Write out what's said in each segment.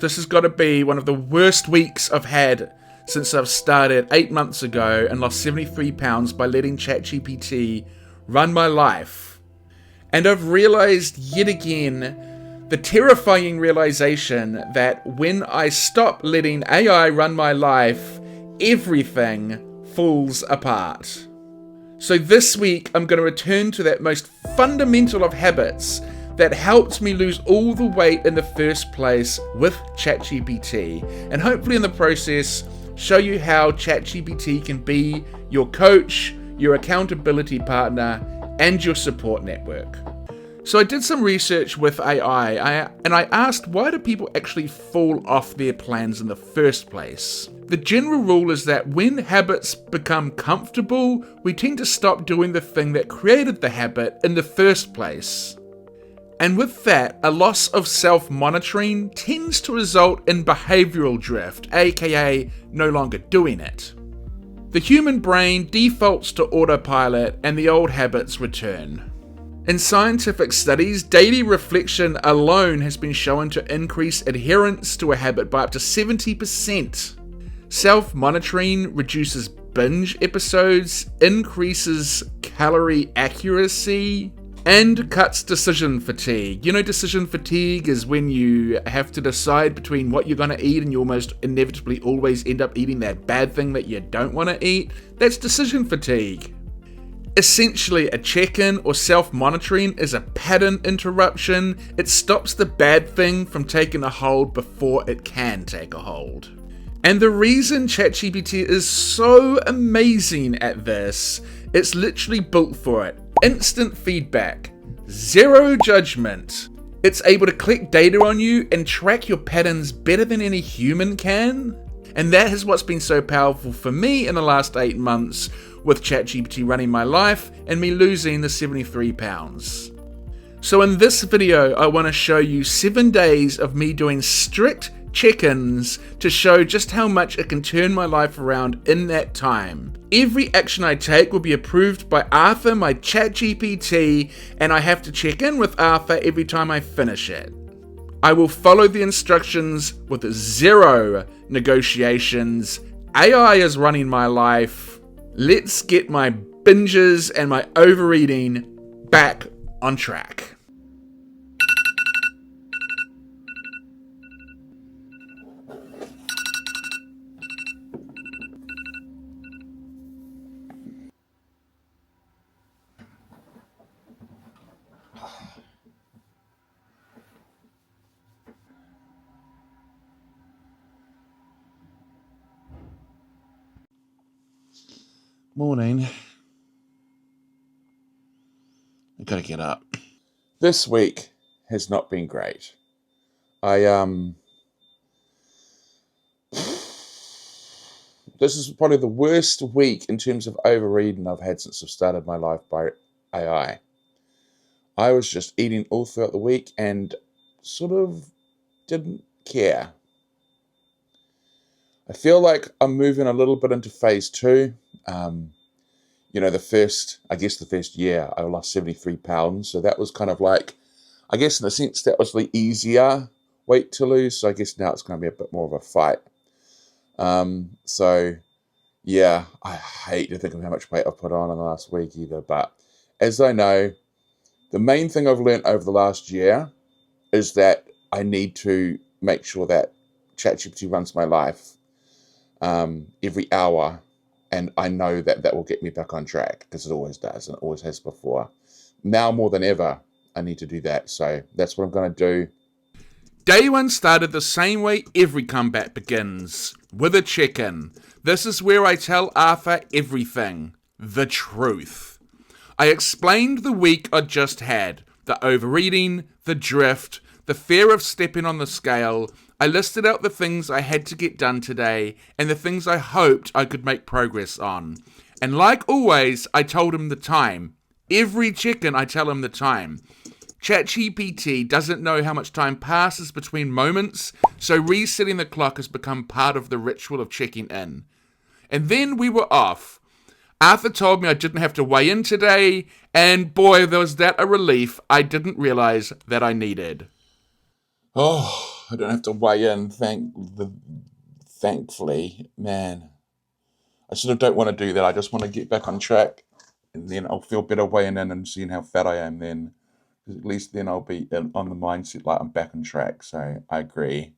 This has got to be one of the worst weeks I've had since I've started 8 months ago and lost 73 pounds by letting ChatGPT run my life. And I've realized yet again the terrifying realization that when I stop letting AI run my life, everything falls apart. So this week, I'm going to return to that most fundamental of habits that helped me lose all the weight in the first place with ChatGPT, and hopefully in the process, show you how ChatGPT can be your coach, your accountability partner, and your support network. So I did some research with AI, and I asked, why do people actually fall off their plans in the first place? The general rule is that when habits become comfortable, we tend to stop doing the thing that created the habit in the first place. And with that, a loss of self-monitoring tends to result in behavioural drift, aka no longer doing it. The human brain defaults to autopilot and the old habits return. In scientific studies, daily reflection alone has been shown to increase adherence to a habit by up to 70%. Self-monitoring reduces binge episodes, increases calorie accuracy, and cuts decision fatigue. You know, decision fatigue is when you have to decide between what you're going to eat and you almost inevitably always end up eating that bad thing that you don't want to eat. That's decision fatigue. Essentially, a check-in or self-monitoring is a pattern interruption. It stops the bad thing from taking a hold before it can take a hold. And the reason ChatGPT is so amazing at this, it's literally built for it. Instant feedback, zero judgment. It's able to collect data on you and track your patterns better than any human can. And that is what's been so powerful for me in the last 8 months with ChatGPT running my life and me losing the 73 pounds. So in this video, I want to show you 7 days of me doing strict check-ins to show just how much it can turn my life around in that time. Every action I take will be approved by Arthur, my ChatGPT, and I have to check in with Arthur every time I finish it. I will follow the instructions with zero negotiations. AI is running my life. Let's get my binges and my overeating back on track. Morning. I gotta get up. This week has not been great. This is probably the worst week in terms of overeating I've had since I've started my life by AI. I was just eating all throughout the week and sort of didn't care. I feel like I'm moving a little bit into phase 2. The first year I lost 73 pounds. So that was kind of like, I guess in a sense that was the easier weight to lose. So I guess now it's going to be a bit more of a fight. I hate to think of how much weight I've put on in the last week either. But as I know, the main thing I've learned over the last year is that I need to make sure that ChatGPT runs my life every hour. And I know that that will get me back on track because it always does and it always has before. Now more than ever, I need to do that. So that's what I'm going to do. Day 1 started the same way every comeback begins, with a check-in. This is where I tell Arthur everything, the truth. I explained the week I just had, the overeating, the drift, the fear of stepping on the scale. I listed out the things I had to get done today and the things I hoped I could make progress on. And like always, I told him the time. Every check-in, I tell him the time. ChatGPT doesn't know how much time passes between moments, so resetting the clock has become part of the ritual of checking in. And then we were off. Arthur told me I didn't have to weigh in today, and boy, was that a relief I didn't realize that I needed. Oh, I don't have to weigh in, thankfully. Man, I sort of don't want to do that. I just want to get back on track, and then I'll feel better weighing in and seeing how fat I am then. 'Cause at least then I'll be on the mindset like I'm back on track, so I agree.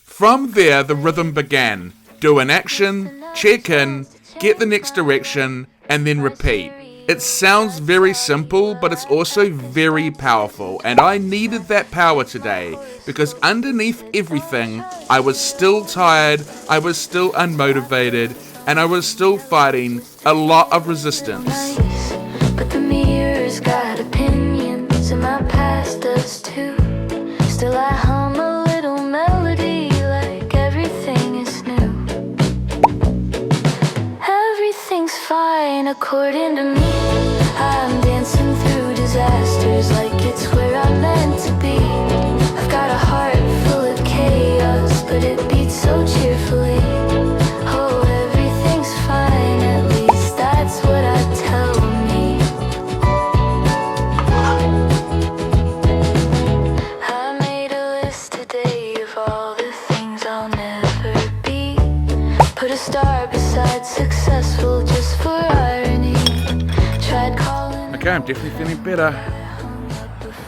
From there, the rhythm began. Do an action, check in, get the next direction, and then repeat. It sounds very simple, but it's also very powerful, and I needed that power today, because underneath everything, I was still tired, I was still unmotivated, and I was still fighting a lot of resistance. But the mirror's got opinions, and my past does too. Still I hum a little melody like everything is new. Everything's fine according to me. I'm dancing through disasters like it's where I'm meant to be. I've got a heart full of chaos, but it beats so cheerfully. Oh, everything's fine, at least that's what I tell me. I made a list today of all the things I'll never be. Put a star beside successful just for irony. Tried calling. Okay, I'm definitely feeling better.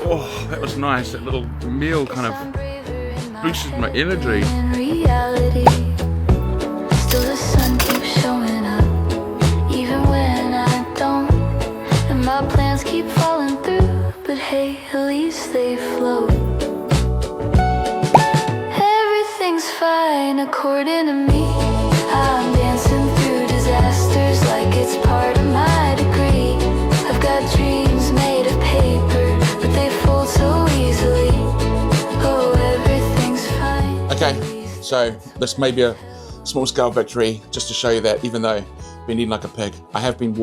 Oh, that was nice. That little meal kind of boosted my energy. In reality, still the sun keeps showing up, even when I don't. And my plans keep falling through, but hey, at least they float. Everything's fine according to me. I'm dancing through disasters like it's part of my degree. I've got dreams made of paper, but they fold so easily. Oh, everything's fine. Okay, so this may be a small scale victory, just to show you that even though I've been eating like a pig, I have been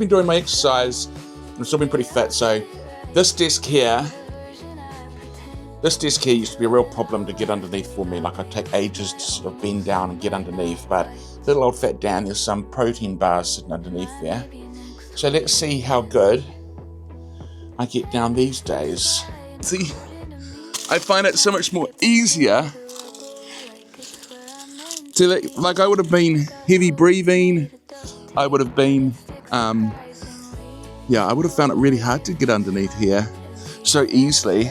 doing my exercise, and I've still been pretty fit. So this desk here used to be a real problem to get underneath for me. Like I'd take ages to sort of bend down and get underneath, but little old fat Dan, there's some protein bars sitting underneath there. So let's see how good I get down these days. See, I find it so much more easier to, like, I would have been heavy breathing. I would have been, I would have found it really hard to get underneath here so easily,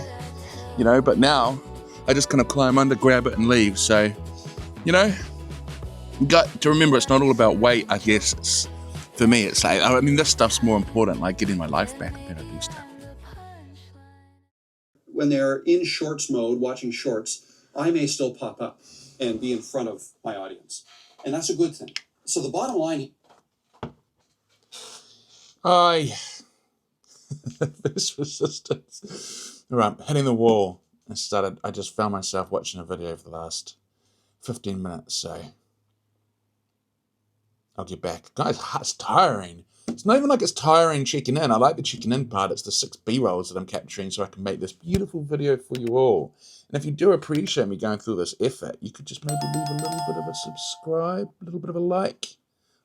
you know, but now I just kind of climb under, grab it and leave. So, you know, you got to remember it's not all about weight, I guess. For me, it's like, I mean, this stuff's more important, like getting my life back than I do stuff. When they're in shorts mode, watching shorts, I may still pop up and be in front of my audience. And that's a good thing. So the bottom line... This resistance. Right, hitting the wall. I just found myself watching a video for the last 15 minutes, so I'll get back. Guys, it's tiring. It's not even like it's tiring checking in. I like the checking in part. It's the 6 B-rolls that I'm capturing so I can make this beautiful video for you all. And if you do appreciate me going through this effort, you could just maybe leave a little bit of a subscribe, a little bit of a like,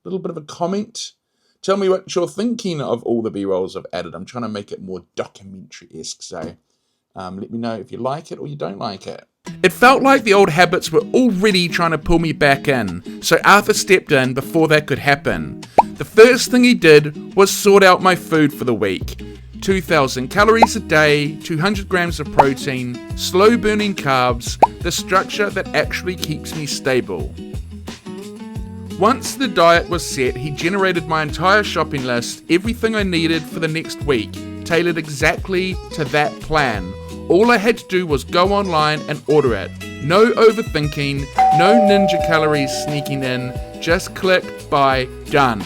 a little bit of a comment. Tell me what you're thinking of all the B-rolls I've added. I'm trying to make it more documentary-esque, so let me know if you like it or you don't like it. It felt like the old habits were already trying to pull me back in, so Arthur stepped in before that could happen. The first thing he did was sort out my food for the week. 2,000 calories a day, 200 grams of protein, slow burning carbs, the structure that actually keeps me stable. Once the diet was set, he generated my entire shopping list, everything I needed for the next week, tailored exactly to that plan. All I had to do was go online and order it. No overthinking, no ninja calories sneaking in, just click, buy, done.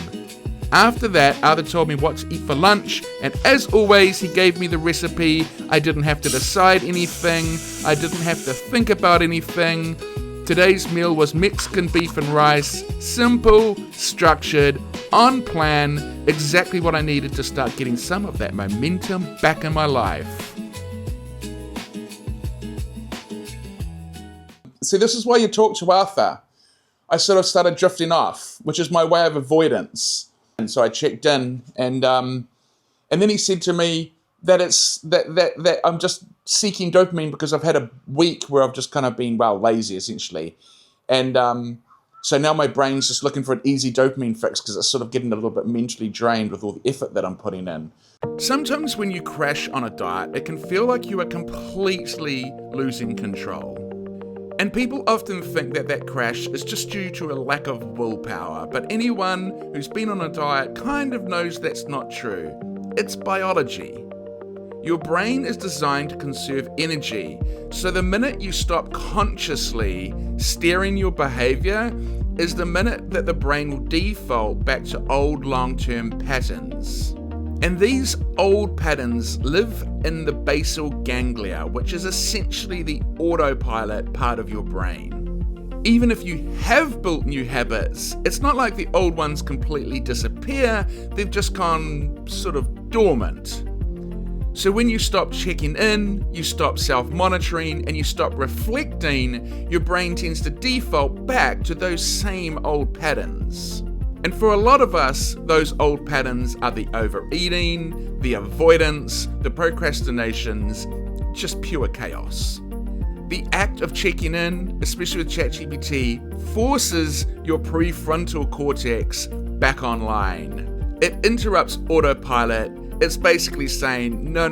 After that, Arthur told me what to eat for lunch, and as always, he gave me the recipe. I didn't have to decide anything. I didn't have to think about anything. Today's meal was Mexican beef and rice. Simple, structured, on plan, exactly what I needed to start getting some of that momentum back in my life. See, this is why you talk to Arthur. I sort of started drifting off, which is my way of avoidance. And so I checked in, and then he said to me, that it's that I'm just seeking dopamine because I've had a week where I've just kind of been lazy essentially, and so now my brain's just looking for an easy dopamine fix because it's sort of getting a little bit mentally drained with all the effort that I'm putting in. Sometimes when you crash on a diet, it can feel like you are completely losing control. And people often think that that crash is just due to a lack of willpower, but anyone who's been on a diet kind of knows that's not true. It's biology. Your brain is designed to conserve energy, so the minute you stop consciously steering your behavior is the minute that the brain will default back to old long-term patterns. And these old patterns live in the basal ganglia, which is essentially the autopilot part of your brain. Even if you have built new habits, it's not like the old ones completely disappear, they've just gone sort of dormant. So when you stop checking in, you stop self-monitoring, and you stop reflecting, your brain tends to default back to those same old patterns. And for a lot of us, those old patterns are the overeating, the avoidance, the procrastinations, just pure chaos. The act of checking in, especially with ChatGPT, forces your prefrontal cortex back online. It interrupts autopilot. It's basically saying, no,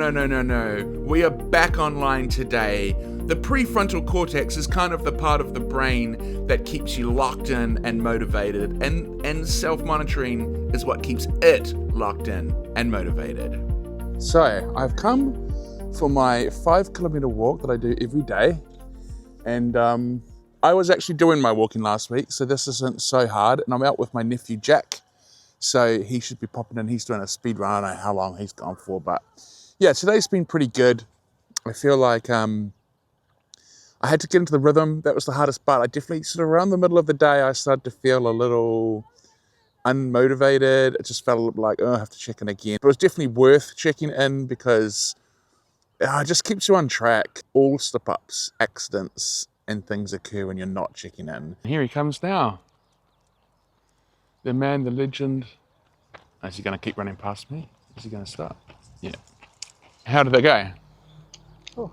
we are back online today. The prefrontal cortex is kind of the part of the brain that keeps you locked in and motivated, and self-monitoring is what keeps it locked in and motivated. So, I've come for my 5-kilometer walk that I do every day, and I was actually doing my walking last week, so this isn't so hard, and I'm out with my nephew Jack. So he should be popping in. He's doing a speed run. I don't know how long he's gone for, but yeah, today's been pretty good. I feel like I had to get into the rhythm. That was the hardest part. I definitely sort of around the middle of the day, I started to feel a little unmotivated. It just felt a little like, oh, I have to check in again. But it was definitely worth checking in because it just keeps you on track. All slip-ups, accidents, and things occur when you're not checking in. Here he comes now. The man, the legend. Is he going to keep running past me? Is he going to stop? Yeah. How did they go? Oh,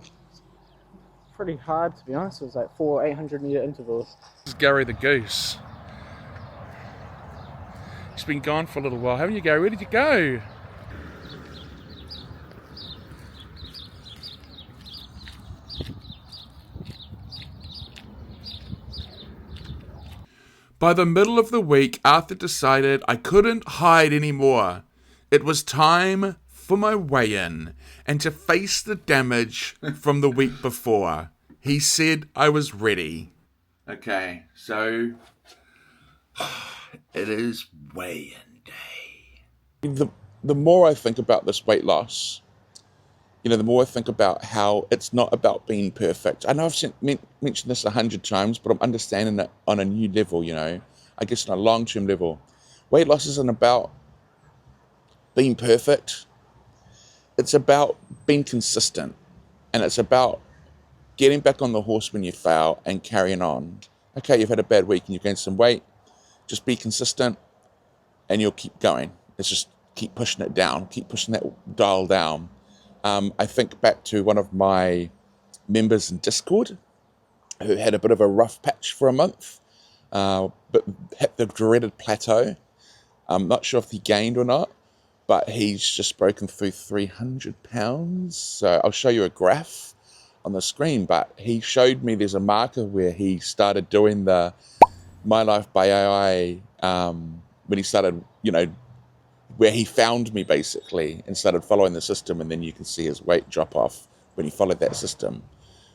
pretty hard to be honest. It was like 4 800-meter intervals. This is Gary the goose. He's been gone for a little while, haven't you, Gary? Where did you go? By the middle of the week, Arthur decided I couldn't hide anymore. It was time for my weigh-in and to face the damage from the week before. He said I was ready. Okay, so it is weigh-in day. The more I think about this weight loss, the more I think about how it's not about being perfect. I know I've mentioned this 100 times, but I'm understanding it on a new level, I guess on a long-term level. Weight loss isn't about being perfect. It's about being consistent. And it's about getting back on the horse when you fail and carrying on. Okay, you've had a bad week and you've gained some weight. Just be consistent and you'll keep going. It's just keep pushing it down, keep pushing that dial down. I think back to one of my members in Discord who had a bit of a rough patch for a month, but hit the dreaded plateau. I'm not sure if he gained or not, but he's just broken through 300 pounds. So I'll show you a graph on the screen, but he showed me there's a marker where he started doing the My Life by AI when he started, where he found me basically and started following the system, and then you can see his weight drop off when he followed that system.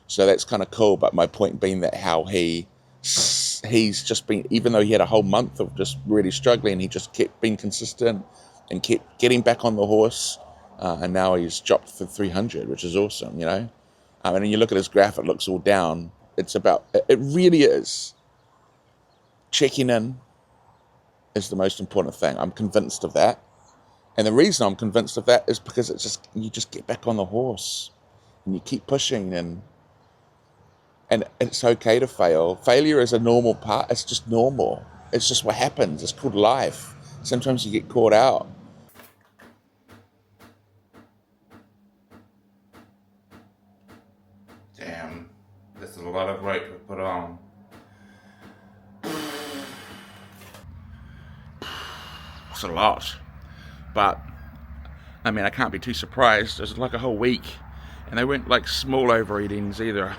So that's kind of cool, but my point being that how he's just been, even though he had a whole month of just really struggling, he just kept being consistent and kept getting back on the horse, and now he's dropped for 300, which is awesome, and then you look at his graph, it looks all down. It's about, it really is. Checking in is the most important thing. I'm convinced of that. And the reason I'm convinced of that is because you just get back on the horse and you keep pushing, and it's okay to fail. Failure is a normal part. It's just normal. It's just what happens. It's called life. Sometimes you get caught out. lot of weight to put on. It's a lot. But, I mean, I can't be too surprised. It was like a whole week. And they weren't like small overeatings either.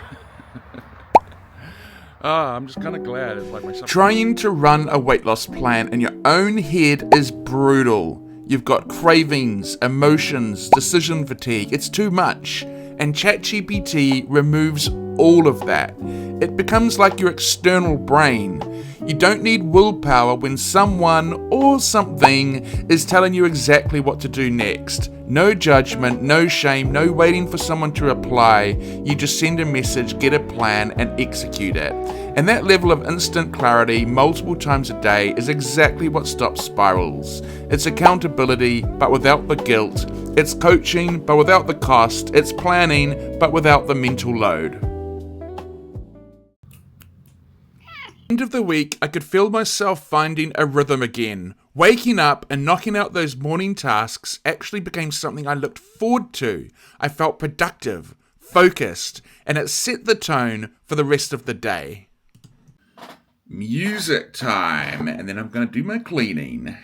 I'm just kind of glad it's like my supplement. Trying to run a weight loss plan in your own head is brutal. You've got cravings, emotions, decision fatigue. It's too much. And ChatGPT removes all of that. It becomes like your external brain. You don't need willpower when someone or something is telling you exactly what to do next. No judgment, no shame, no waiting for someone to reply. You just send a message, get a plan, and execute it. And that level of instant clarity multiple times a day is exactly what stops spirals. It's accountability, but without the guilt. It's coaching, but without the cost. It's planning, but without the mental load. End of the week, I could feel myself finding a rhythm again. Waking up and knocking out those morning tasks actually became something I looked forward to. I felt productive, focused, and it set the tone for the rest of the day. Music time, and then I'm going to do my cleaning.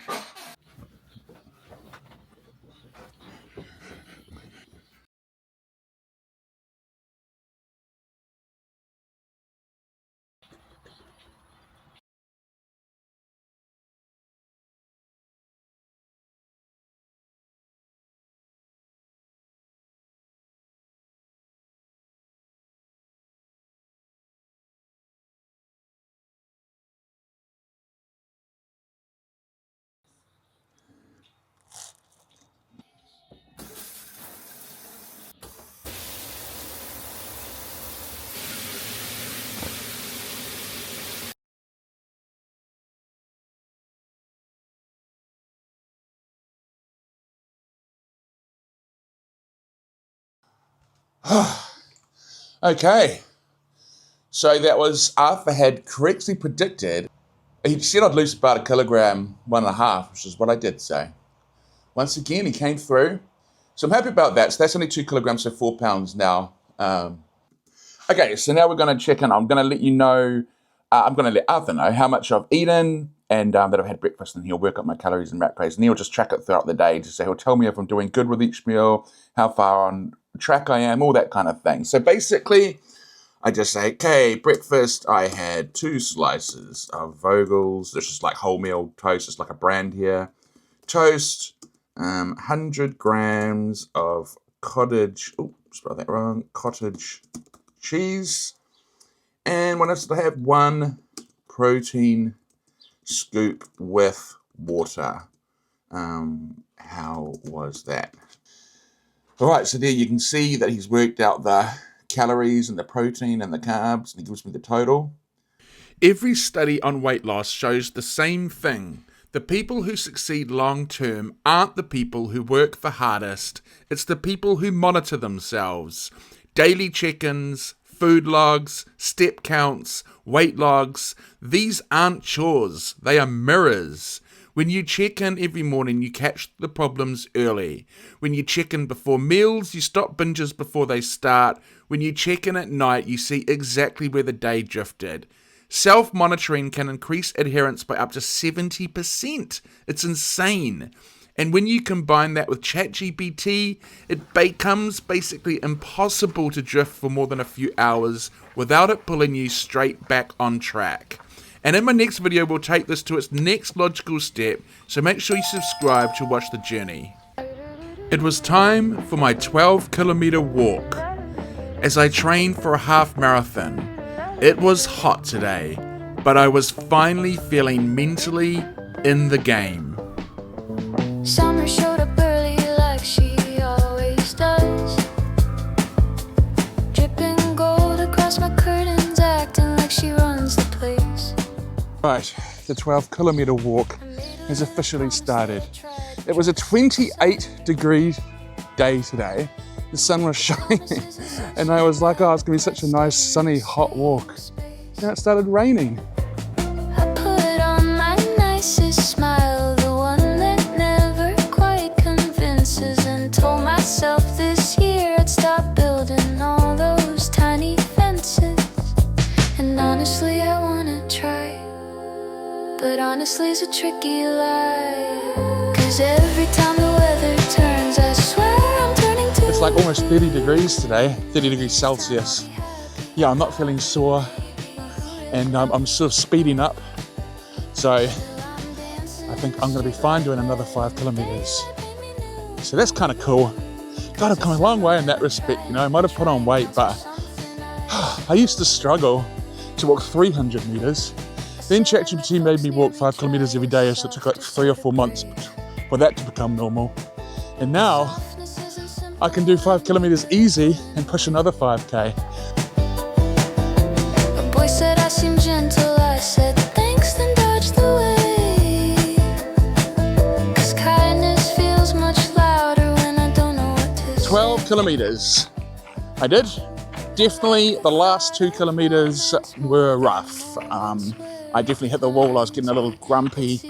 Okay, so that was Arthur had correctly predicted. He said I'd lose about 1 kilogram, 1.5, which is what I did. So once again, he came through. So I'm happy about that. So that's only 2 kilograms, so 4 pounds now. Okay, so now we're going to check in. I'm going to let you know, I'm going to let Arthur know how much I've eaten and that I've had breakfast, and he'll work up my calories and macros, and he'll just track it throughout the day. So he'll tell me if I'm doing good with each meal, how far on track I am, all that kind of thing. So basically, I just say, okay, breakfast, I had 2 slices of Vogel's. This is like wholemeal toast. It's like a brand here. Toast, 100 grams of cottage, spelled that wrong, cottage cheese. And what else did I have? 1 protein scoop with water. How was that? All right, so there you can see that he's worked out the calories and the protein and the carbs, and he gives me the total. Every study on weight loss shows the same thing. The people who succeed long term aren't the people who work the hardest. It's the people who monitor themselves. Daily check-ins, food logs, step counts, weight logs. These aren't chores. They are mirrors. When you check in every morning, you catch the problems early. When you check in before meals, you stop binges before they start. When you check in at night, you see exactly where the day drifted. Self-monitoring can increase adherence by up to 70%. It's insane. And when you combine that with ChatGPT, it becomes basically impossible to drift for more than a few hours without it pulling you straight back on track. And in my next video, we'll take this to its next logical step, so make sure you subscribe to watch the journey. It was time for my 12-kilometer walk as I trained for a half marathon. It was hot today, but I was finally feeling mentally in the game. Summer showed up early like she always does. Dripping gold across my curtains, acting like she runs the place. Right, the 12-kilometer walk has officially started. It was a 28-degree day today. The sun was shining, and I was like, oh, it's going to be such a nice, sunny, hot walk. Now it started raining. I put on my nicest smile, the one that never quite convinces, and told myself this year I'd stop building all those tiny fences. honestly, I wanna try. But honestly's a tricky lie. 'Cause every time the weather turns, I swear I'm turning to. It's like almost 30 degrees today, 30 degrees Celsius. Yeah, I'm not feeling sore, and I'm sort of speeding up. So I think I'm gonna be fine doing another 5 kilometers. So that's kind of cool. God, I've come a long way in that respect, you know. I might have put on weight, but I used to struggle to walk 300 meters. Then ChatGPT made me walk 5 kilometers every day, so it took like 3 or 4 months for that to become normal. And now I can do 5 kilometers easy and push another 5K. A boy said I seem gentle, I said thanks, then dodged the way. 'Cause kindness feels much louder when I don't know what to say. 12 kilometers. I did. Definitely the last 2 kilometers were rough. I definitely hit the wall. I was getting a little grumpy,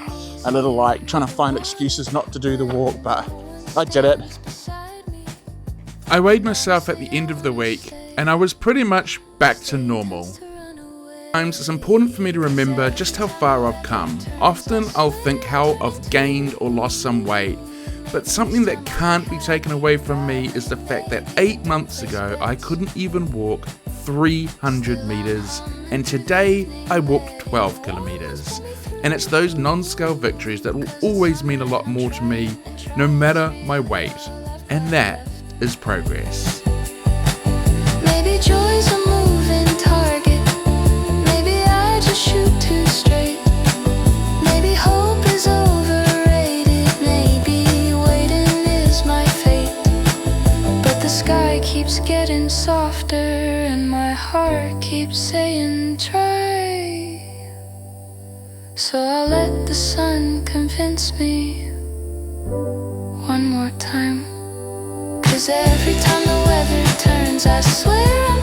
a little like trying to find excuses not to do the walk, but I did it. I weighed myself at the end of the week and I was pretty much back to normal. Sometimes it's important for me to remember just how far I've come. Often I'll think how I've gained or lost some weight, but something that can't be taken away from me is the fact that 8 months ago I couldn't even walk 300 meters, and today I walked 12 kilometers. And it's those non-scale victories that will always mean a lot more to me, no matter my weight. And that is progress. Maybe joy's a moving target. Maybe I just shoot too straight. Maybe hope is overrated. Maybe waiting is my fate. But the sky keeps getting softer and my heart keeps saying try. So I'll let the sun convince me one more time. 'Cause every time the weather turns, I swear I'm